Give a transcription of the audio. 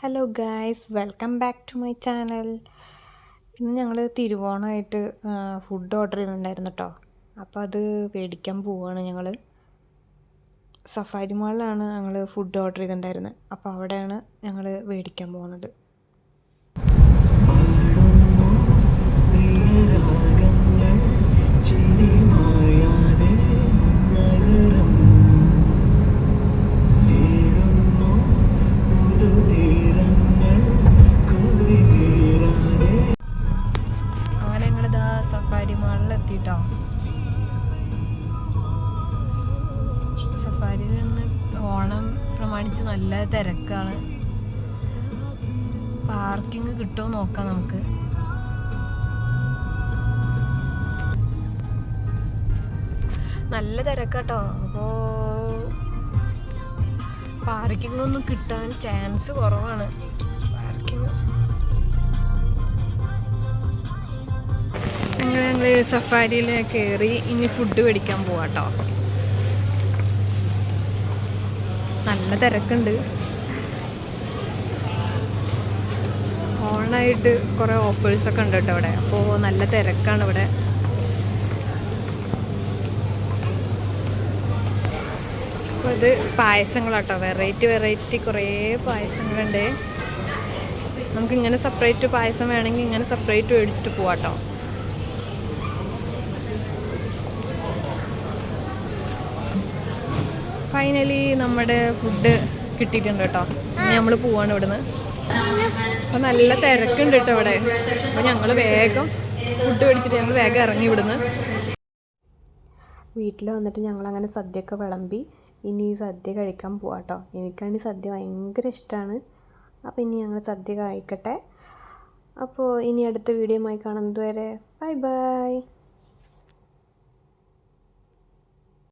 Hello guys, welcome back to my channel. ഇന്ന് ഞങ്ങൾ തിരുവോണമായിട്ട് food order ചെയ്തിട്ടുണ്ടായിരുന്നു കേട്ടോ. അപ്പോൾ അത് മേടിക്കാൻ പോവുകയാണ് ഞങ്ങൾ. സഫാരി മാളിലാണ് ഞങ്ങൾ ഫുഡ് ഓർഡർ ചെയ്തിട്ടുണ്ടായിരുന്നത്. അപ്പോൾ അവിടെയാണ് ഞങ്ങൾ മേടിക്കാൻ പോകുന്നത്. സഫാരി മാളിലെത്തിയിട്ടോ. സഫാരിയിൽ നിന്ന് ഓണം പ്രമാണിച്ച് നല്ല തിരക്കാണ്. പാർക്കിംഗ് കിട്ടുമോ നോക്കാം നമുക്ക്. നല്ല തിരക്കാട്ടോ. അപ്പോൾ പാർക്കിംഗ് ഒന്നും കിട്ടാൻ ചാൻസ് കുറവാണ്. പാർക്കിംഗ് ഞങ്ങൾ സഫാരിയിൽ കയറി ഇനി ഫുഡ് മേടിക്കാൻ പോവാട്ടോ. നല്ല തിരക്കുണ്ട്. ഓണായിട്ട് കുറേ ഓഫേഴ്സൊക്കെ ഉണ്ട് കേട്ടോ ഇവിടെ. അപ്പോൾ നല്ല തിരക്കാണ് ഇവിടെ. അപ്പോൾ ഇത് പായസങ്ങളാട്ടോ. വെറൈറ്റി കുറേ പായസങ്ങളുണ്ട്. നമുക്കിങ്ങനെ സെപ്പറേറ്റ് പായസം വേണമെങ്കിൽ ഇങ്ങനെ സെപ്പറേറ്റ് മേടിച്ചിട്ട് പോവാട്ടോ. ഫൈനലി നമ്മുടെ ഫുഡ് കിട്ടിയിട്ടുണ്ട് കേട്ടോ. ഇനി നമ്മൾ പോവാണ് ഇവിടുന്ന്. അപ്പോൾ നല്ല തിരക്കുണ്ട് കേട്ടോ ഇവിടെ. അപ്പോൾ ഞങ്ങൾ വേഗം ഫുഡ് മേടിച്ചിട്ട് ഞങ്ങൾ വേഗം ഇറങ്ങി ഇവിടുന്ന്. വീട്ടിൽ വന്നിട്ട് ഞങ്ങളങ്ങനെ സദ്യയൊക്കെ വിളമ്പി ഇനി സദ്യ കഴിക്കാൻ പോവാട്ടോ. എനിക്കാണെങ്കിൽ സദ്യ ഭയങ്കര ഇഷ്ടമാണ്. അപ്പോൾ ഇനി ഞങ്ങൾ സദ്യ കഴിക്കട്ടെ. അപ്പോൾ ഇനി അടുത്ത വീഡിയോയുമായി കാണുന്നത് വരെ ബൈ ബൈ.